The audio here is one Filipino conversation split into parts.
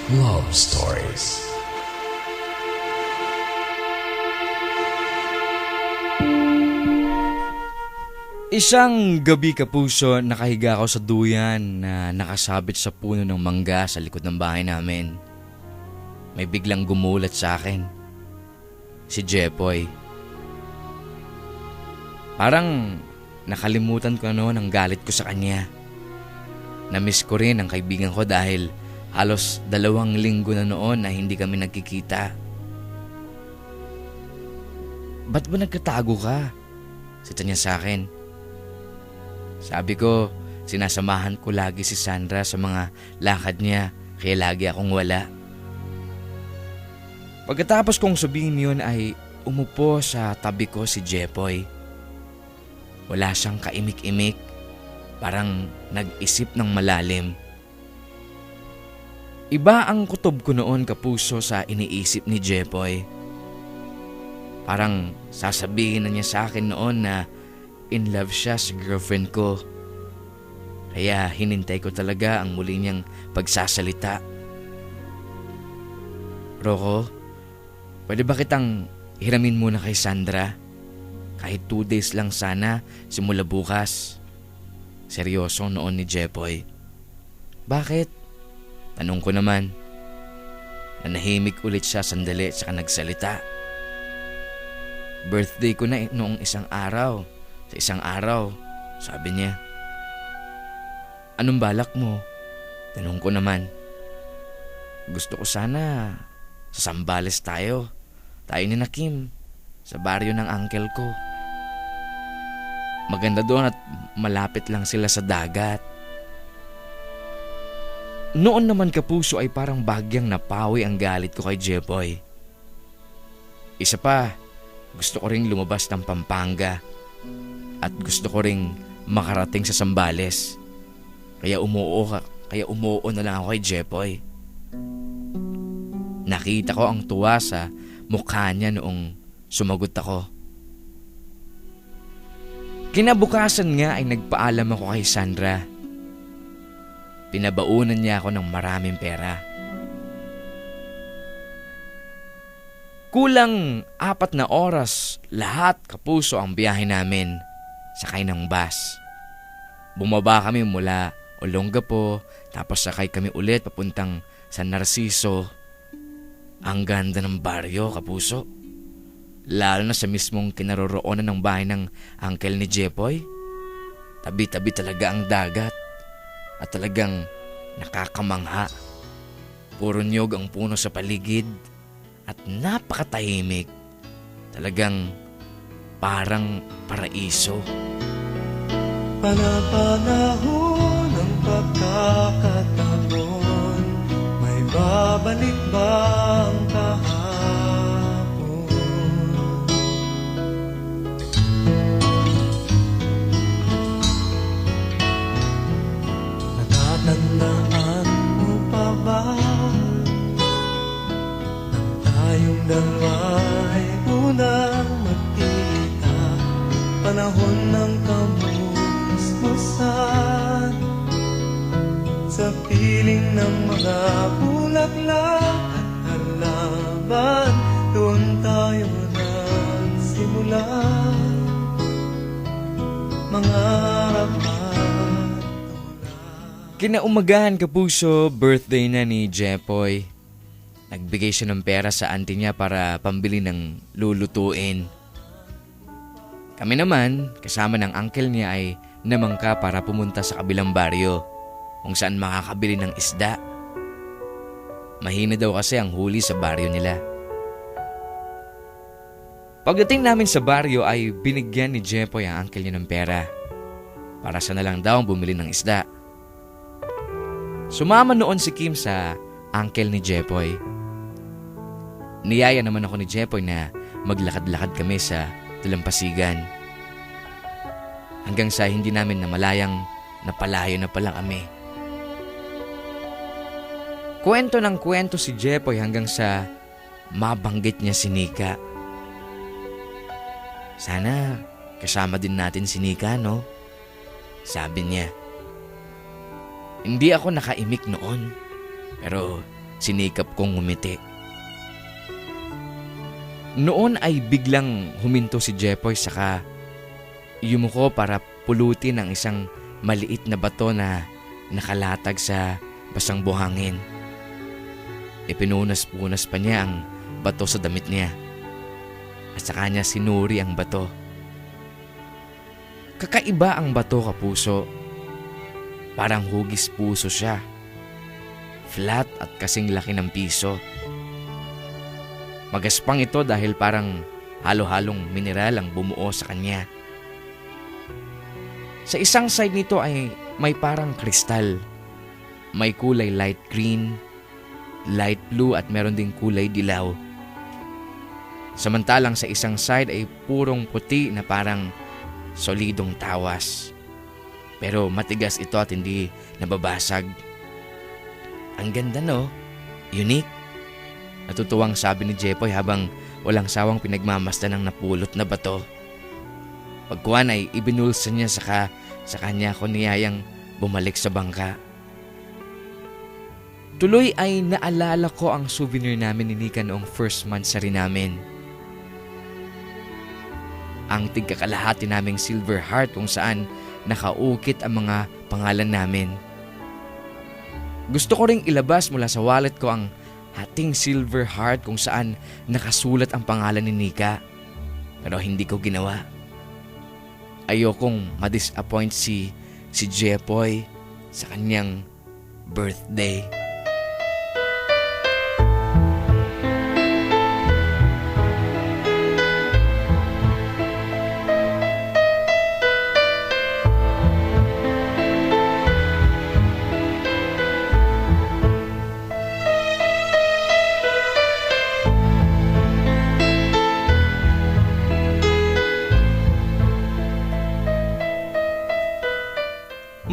Love Stories. Isang gabi, kapuso, nakahiga ako sa duyan na nakasabit sa puno ng mangga sa likod ng bahay namin. May biglang gumulat sa akin. Si Jepoy. Parang nakalimutan ko noon ang galit ko sa kanya. Namiss ko rin ang kaibigan ko dahil halos 2 linggo na noon na hindi kami nagkikita. Ba't ba nagkatago ka? Sita niya sa akin. Sabi ko, sinasamahan ko lagi si Sandra sa mga lakad niya, kaya lagi akong wala. Pagkatapos kong sabihin yun ay umupo sa tabi ko si Jepoy. Wala siyang kaimik-imik, parang nag-isip ng malalim. Iba ang kutob ko noon, kapuso, sa iniisip ni Jepoy. Parang sasabihin na niya sa akin noon na in love siya sa girlfriend ko. Kaya hinintay ko talaga ang muli niyang pagsasalita. Rocco, pwede ba kitang hiramin muna kay Sandra? Kahit 2 days lang sana, simula bukas. Seryoso noon ni Jepoy. Bakit? Tanong ko naman. Nanahimik ulit siya sandali saka nagsalita. Birthday ko na noong isang araw. Sa isang araw, sabi niya. Anong balak mo? Tanong ko naman. Gusto ko sana sa Sambales tayo. Tayo ni na Kim, sa baryo ng uncle ko. Maganda doon at malapit lang sila sa dagat. Noon naman, kapuso, ay parang bagyang napawi ang galit ko kay Jepoy. Isa pa, gusto ko ring lumabas ng Pampanga. At gusto ko ring makarating sa Sambales. Kaya umuo na lang ako kay Jepoy. Nakita ko ang tuwa sa mukha niya noong sumagot ako. Kinabukasan nga ay nagpaalam ako kay Sandra. Pinabaunan niya ako ng maraming pera. Kulang 4 na oras lahat, kapuso, ang biyahe namin. Sakay ng bus. Bumaba kami mula Olongapo, tapos sakay kami ulit papuntang San Narciso. Ang ganda ng baryo, kapuso. Lalo na sa mismong kinaroroonan ng bahay ng uncle ni Jepoy. Tabi-tabi talaga ang dagat. At talagang nakakamangha. Puro niyog ang puno sa paligid. At napakatahimik. Talagang parang paraiso. Panapanahon ng pagkakataon, may babalik bang kahapon? Natatandaan mo pa ba nang tayong dalawa'y unang magkita? Panahon ng kamusmusan, sa piling ng mga bulaklak at halaman, doon tayo nagsimula. Mga harapan. Kinaumagahan, kapuso, birthday na ni Jepoy. Nagbigay siya ng pera sa auntie niya para pambili ng lulutuin. Kami naman, kasama ng uncle niya, ay namangka para pumunta sa kabilang baryo kung saan makakabili ng isda. Mahina daw kasi ang huli sa baryo nila. Pagdating namin sa baryo ay binigyan ni Jepoy ang uncle niya ng pera para siya na lang daw bumili ng isda. Sumama noon si Kim sa uncle ni Jepoy. Niyaya naman ako ni Jepoy na maglakad-lakad kami sa dalampasigan. Hanggang sa hindi namin namalayang napalayo na pala kami. Kwento ng kwento si Jepoy hanggang sa mabanggit niya si Nika. Sana kasama din natin si Nika, no? Sabi niya. Hindi ako nakaimik noon, pero sinikap kong ngumiti. Noon ay biglang huminto si Jepoy saka yumuko para pulutin ang isang maliit na bato na nakalatag sa basang buhangin. Ipinunas-punas pa niya ang bato sa damit niya at saka niya sinuri ang bato. Kakaiba ang bato, kapuso. Parang hugis puso siya. Flat at kasing laki ng piso. Magaspang ito dahil parang halo-halong mineral ang bumuo sa kanya. Sa isang side nito ay may parang kristal. May kulay light green, light blue at meron ding kulay dilaw. Samantalang sa isang side ay purong puti na parang solidong tawas. Pero matigas ito at hindi nababasag. Ang ganda, no? Unique. Natutuwang sabi ni Jepoy habang walang sawang pinagmamasdan ng napulot na bato. Pagkuhan ay ibinulsa niya saka sa kanya ko niyayang bumalik sa bangka. Tuloy ay naalala ko ang souvenir namin ni Nika noong first month sa rin namin. Ang tigkakalahati naming silver heart kung saan nakaukit ang mga pangalan namin. Gusto ko ring ilabas mula sa wallet ko ang hating silver heart kung saan nakasulat ang pangalan ni Nika. Pero hindi ko ginawa. Ayokong ma-disappoint si Jepoy sa kanyang birthday.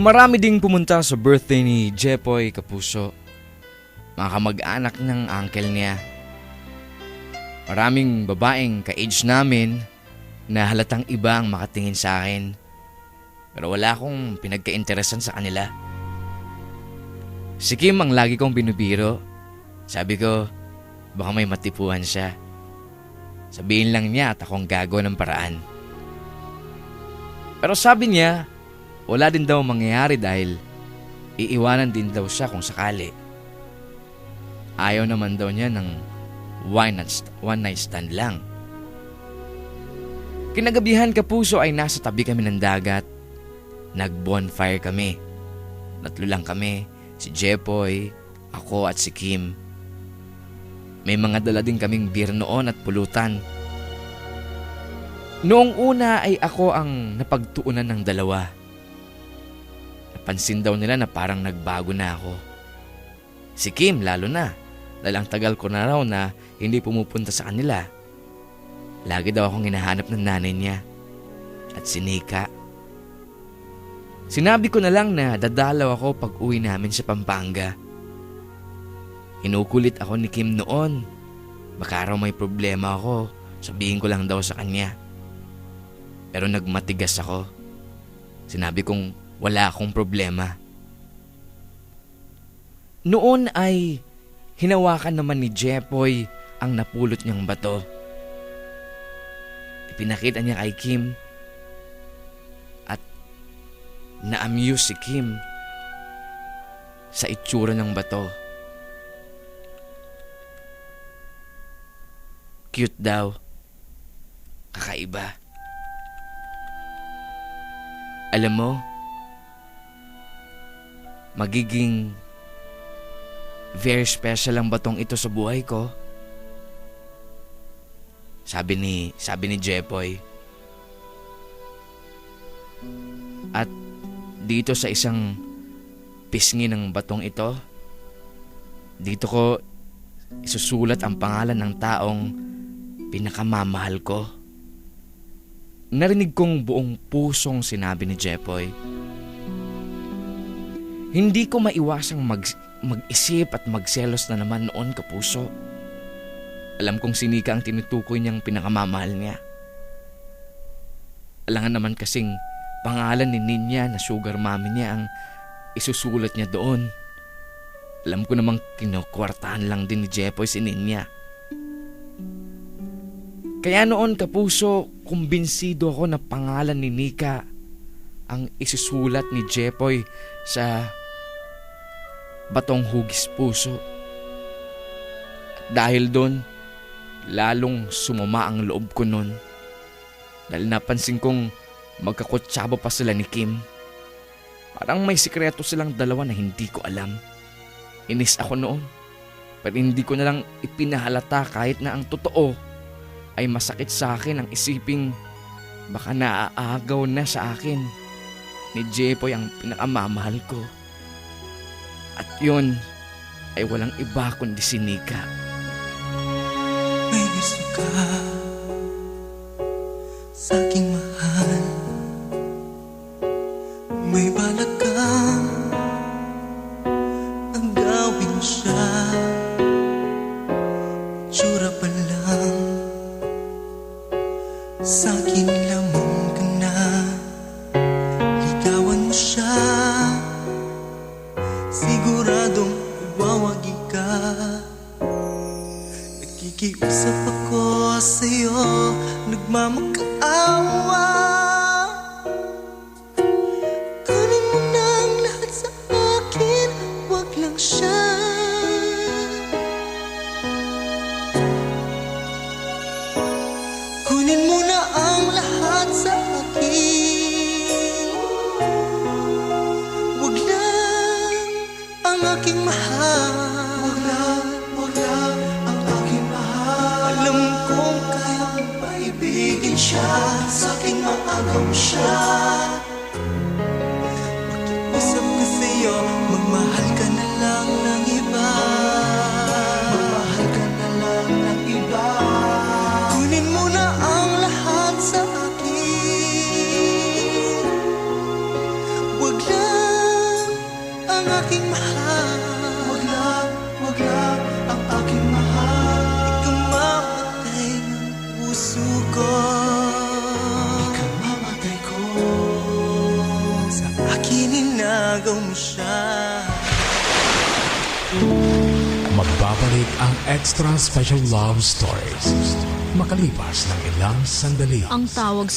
Marami ding pumunta sa birthday ni Jepoy, kapuso. Mga kamag-anak ng uncle niya. Maraming babaeng ka-age namin na halatang iba ang makatingin sa akin. Pero wala akong pinagka-interesan sa kanila. Si Kim ang lagi kong binubiro. Sabi ko, baka may matipuhan siya. Sabihin lang niya at akong gagawa ng paraan. Pero sabi niya, wala din daw mangyayari dahil iiwanan din daw siya kung sakali. Ayaw naman daw niya ng one night stand lang. Kinagabihan, kapuso, ay nasa tabi kami ng dagat. Nag-bonfire kami. Tatlo lang kami, si Jepoy, ako at si Kim. May mga dala din kaming beer noon at pulutan. Noong una ay ako ang napagtuunan ng dalawa. Napansin daw nila na parang nagbago na ako. Si Kim lalo na, dahil ang tagal ko na raw na hindi pumupunta sa kanila. Lagi daw akong hinahanap ng nanay niya at si Nika. Sinabi ko na lang na dadalaw ako pag uwi namin sa Pampanga. Hinukulit ako ni Kim noon. Baka raw may problema ako, sabihin ko lang daw sa kanya. Pero nagmatigas ako. Sinabi kong wala akong problema. Noon ay hinawakan naman ni Jepoy ang napulot niyang bato. Ipinakita niya kay Kim at na-amuse si Kim sa itsura ng bato. Cute daw. Kakaiba. Alam mo, magiging very special ang batong ito sa buhay ko. Sabi ni Jepoy. At dito sa isang pisngi ng batong ito, dito ko isusulat ang pangalan ng taong pinakamamahal ko. Narinig kong buong pusong sinabi ni Jepoy. Hindi ko maiwasang mag-isip at magselos na naman noon, kapuso. Alam kong si Nika ang tinutukoy niyang pinakamamahal niya. Alangan naman kasing pangalan ni Ninya na sugar mommy niya ang isusulat niya doon. Alam ko namang kinukwartahan lang din ni Jepoy si Ninya. Kaya noon, kapuso, kumbinsido ako na pangalan ni Nika ang isusulat ni Jepoy sa batong hugis puso. At dahil doon, lalong sumama ang loob ko noon. Dahil napansin kong magkakutsaba pa sila ni Kim. Parang may sikreto silang dalawa na hindi ko alam. Inis ako noon, pero hindi ko na lang ipinahalata kahit na ang totoo ay masakit sa akin ang isiping baka naaagaw na sa akin ni Jepoy ang pinakamamahal ko. At yun ay walang iba kundi si Nika. May gusto ka sa aking mahal, may balak kang agawin siya. Tsura pa lang sa akin lamang ka na, ligawan mo siya, siguradong iwawagi ka. Nakikiusap ako sa'yo, nagmamakaawa. Kunin mo na ang lahat sa akin, wag lang siya. Kunin mo na ang lahat sa akin, wag lang ang aking mahal. Wag lang ang aking mahal. Alam kong kaya mo paibigin siya, sa aking maagaw siya. Makiusap ko sa'yo, magmahal ka na lang ng iba. Magmahal ka na lang ng iba. Kunin mo na ang lahat sa akin, wag lang ang aking mahal. Wag lang ang aking mahal. Ikamamatay ng puso ko, ikamamatay ko. Sa akin inagaw mo siya. Magbabalik ang extra special love stories makalipas ng ilang sandali. Ang tawag